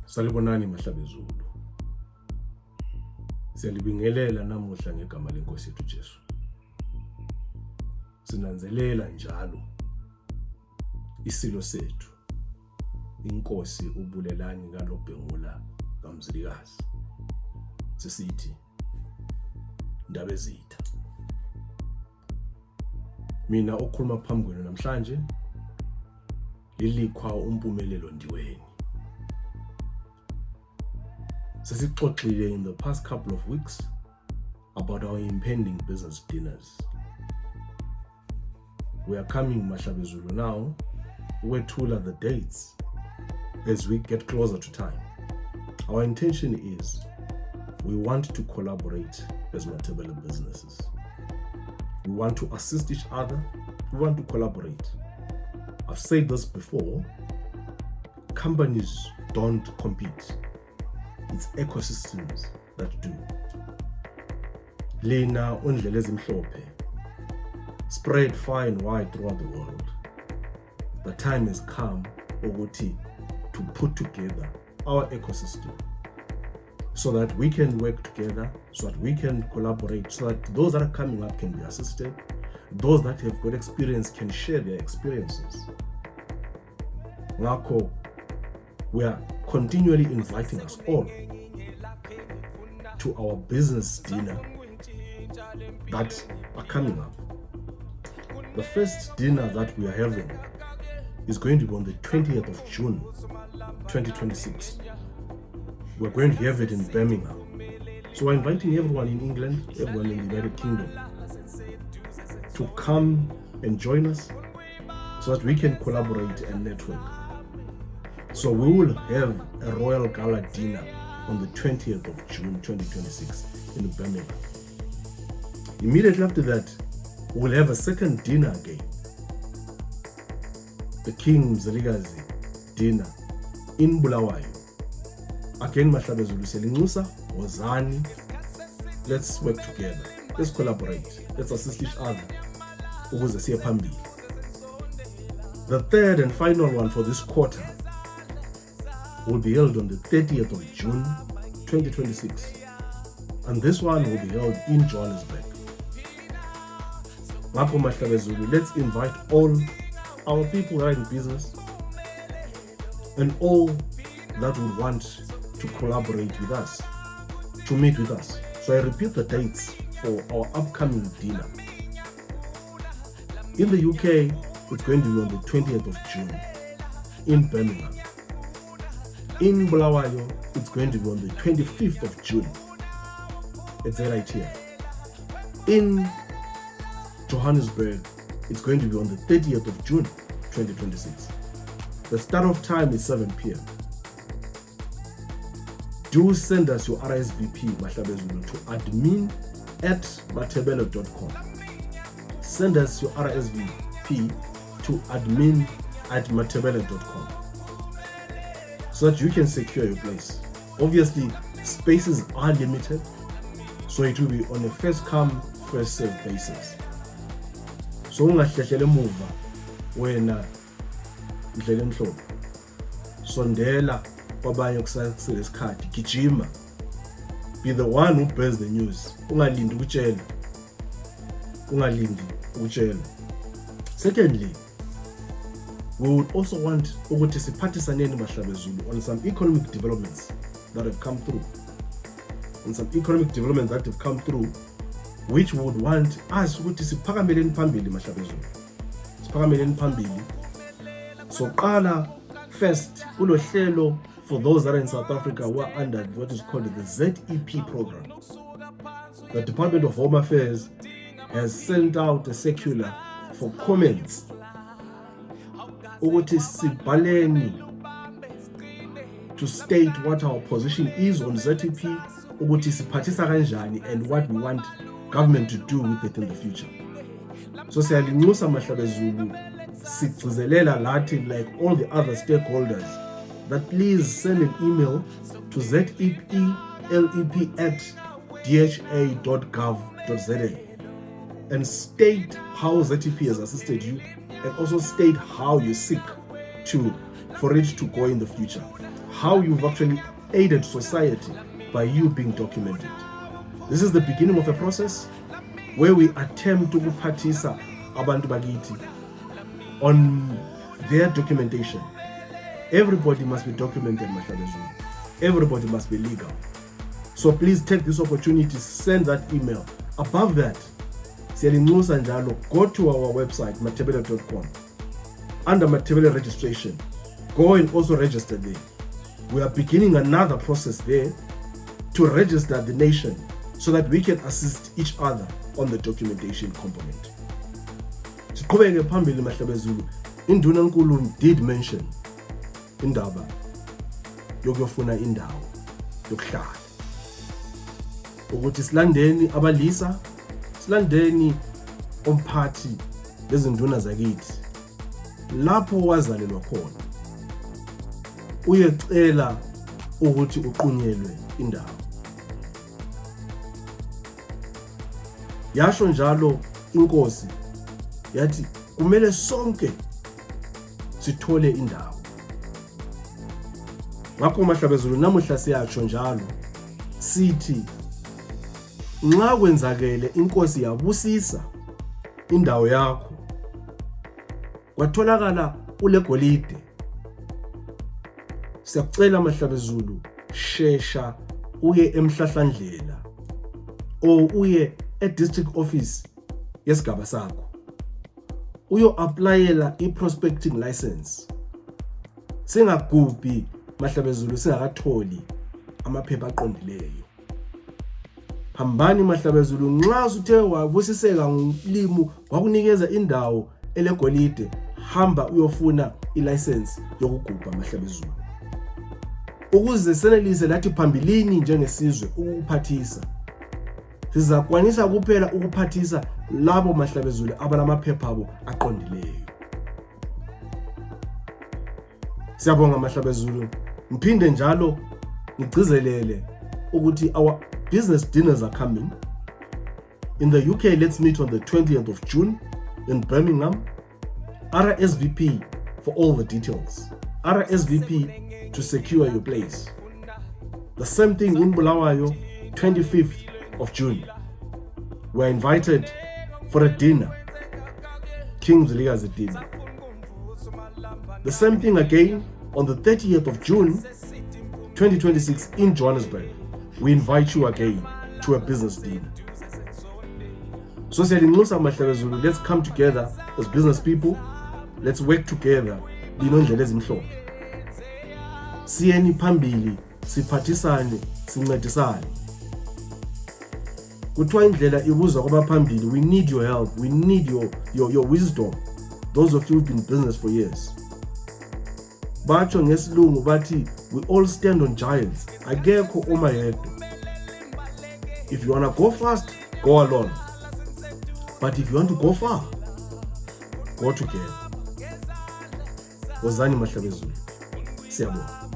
Salibonani mahlabezulu. Siyalibingelela namuhla ngegama lenkosi yethu Jesu. Sinanzelela njalo isilo sethu. Inkosi ubulelani ngalobhengula kamzilikazi. Sisithi indaba ezitha. Mina okhuluma phambi kwenu namhlanje lilikwa umpumelelo ndiweni. Sesixoxile in the past couple of weeks about our impending business dinners. We are coming Mahlabezulu now. We're told the dates as we get closer to time. Our intention is we want to collaborate as Mathebela businesses. We want to assist each other. We want to collaborate. I've said this before. Companies don't compete. It's ecosystems that do. Lena undlela ezimhlophe spread far and wide throughout the world. The time has come ukuthi to put together our ecosystem so that we can work together, so that we can collaborate, so that those that are coming up can be assisted, those that have got experience can share their experiences. Ngakho, we are continually inviting us all to our business dinner that are coming up. The first dinner that we are having is going to be on the 20th of June, 2026. We're going to have it in Birmingham. So we're inviting everyone in England, everyone in the United Kingdom to come and join us so that we can collaborate and network. So we will have a Royal Gala dinner on the 20th of June 2026 in Birmingham. Immediately after that, we'll have a second dinner again. The King Mzilikazi dinner in Bulawayo. Again, Mahlabezulu selinxusa, wozani. Let's work together. Let's collaborate. Let's assist each other. Ukuze siye phambili. The third and final one for this quarter will be held on the 30th of June 2026, and this one will be held in Johannesburg. Ngakho Mahlabezulu, let's invite all our people who are in business and all that would want to collaborate with us, to meet with us. So I repeat the dates for our upcoming dinner. In the UK, it's going to be on the 20th of June in Birmingham. In Bulawayo, it's going to be on the 25th of June. It's right here. In Johannesburg, it's going to be on the 30th of June, 2026. The start of time is 7 p.m. Do send us your RSVP, Mahlabezulu, to admin@mathebela.com. Send us your RSVP to admin@mathebela.com so that you can secure your place. Obviously, spaces are limited, so it will be on a first come, first served basis. So ungahlehlele emuva wena ndlela emhlophe. Sondela kwabanye kusasele isikhathi, gijima. Be the one who bears the news. Ungalindi ukutshelwa. Secondly, we would also want ukuthi siphathisaneni Mahlabezulu on some economic developments that have come through. Which would want us ukuthi siphakamele phambili Mahlabezulu. Siphakamele phambili. So qala first kulo hlelo for those that are in South Africa who are under what is called the ZEP program. The Department of Home Affairs has sent out a circular for comments ukuthi sibhaleni to state what our position is on ZEP, ukuthi siphathisa kanjani, and what we want government to do with it in the future. So siyalinxusa Mahlabezulu, sigcizelela lathi like all the other stakeholders that please send an email to zepelep@dha.gov.za and state how ZEP has assisted you, and also state how you seek for it to go in the future. how you've actually aided society by you being documented. This is the beginning of a process where we attempt to kuphathisa abantu bakithi on their documentation. Everybody must be documented, Mahlabezulu. Everybody must be legal. So please take this opportunity, send that email. Above that, siyalinxusa njalo, go to our website, mathebele.com. Under Mathebele registration, go and also register there. We are beginning another process there to register the nation so that we can assist each other on the documentation component. Siqhubeke phambili Mahlabezulu. Induna Nkulu did mention indaba yokuyofuna indawo yokuhlala, ukuthi silandeni abalisa, silandeni umphathi bezinduna zakithi lapho wazalelwa khona, uyecela ukuthi uqunyelwe indawo. Yasho njalo inkosi yathi kumele sonke sithole indawo. Ngakho Mahlabezulu namuhla siyatsho njalo sithi nxa kwenzakele inkosi yabusisa indawo yakho kwatholakala ule golide, siyakucela Mahlabezulu, shesha uye eMhlahlandlela uye e-district office yesigaba sakho uyo-applyela i-prospecting license. Singagubhi Mahlabezulu singakatholi amaphepha aqondileyo. Hambani Mahlabezulu, nxa usuthe wabusiseka ngolimo wakunikeza indawo elegolide, hamba uyofuna ilicense yokugubha Mahlabezulu, ukuze senelise lathi phambilini njengesizwe ukuphathisa. Sizakwanisa kuphela ukuphathisa labo Mahlabezulu abalamaphepha abo aqondileyo. Siyabonga Mahlabezulu, ngiphinde njalo ngigcizelele ukuthi our business dinners are coming. In the UK, let's meet on the 20th of June in Birmingham. RSVP for all the details. RSVP to secure your place. The same thing in Bulawayo, 25th of June. We're invited for a dinner. King's Legacy dinner. The same thing again on the 30th of June 2026 in Johannesburg. We invite you again to a business dinner. So siyalinxusa Mahlabezulu, let's come together as business people. Let's work together. Linondlela ezimhlophe. Siyeni phambili, siphathisane, sincedisane. Kuthiwa indlela ibuzwa kwabaphambili. We need your help. We need your wisdom. Those of you who've been in business for years. Batsho ngesilungu bathi we all stand on giants. Akekho omayedwa. If you want to go fast, go alone. But if you want to go far, go together. Wozani Mahlabezulu. Siyabonga.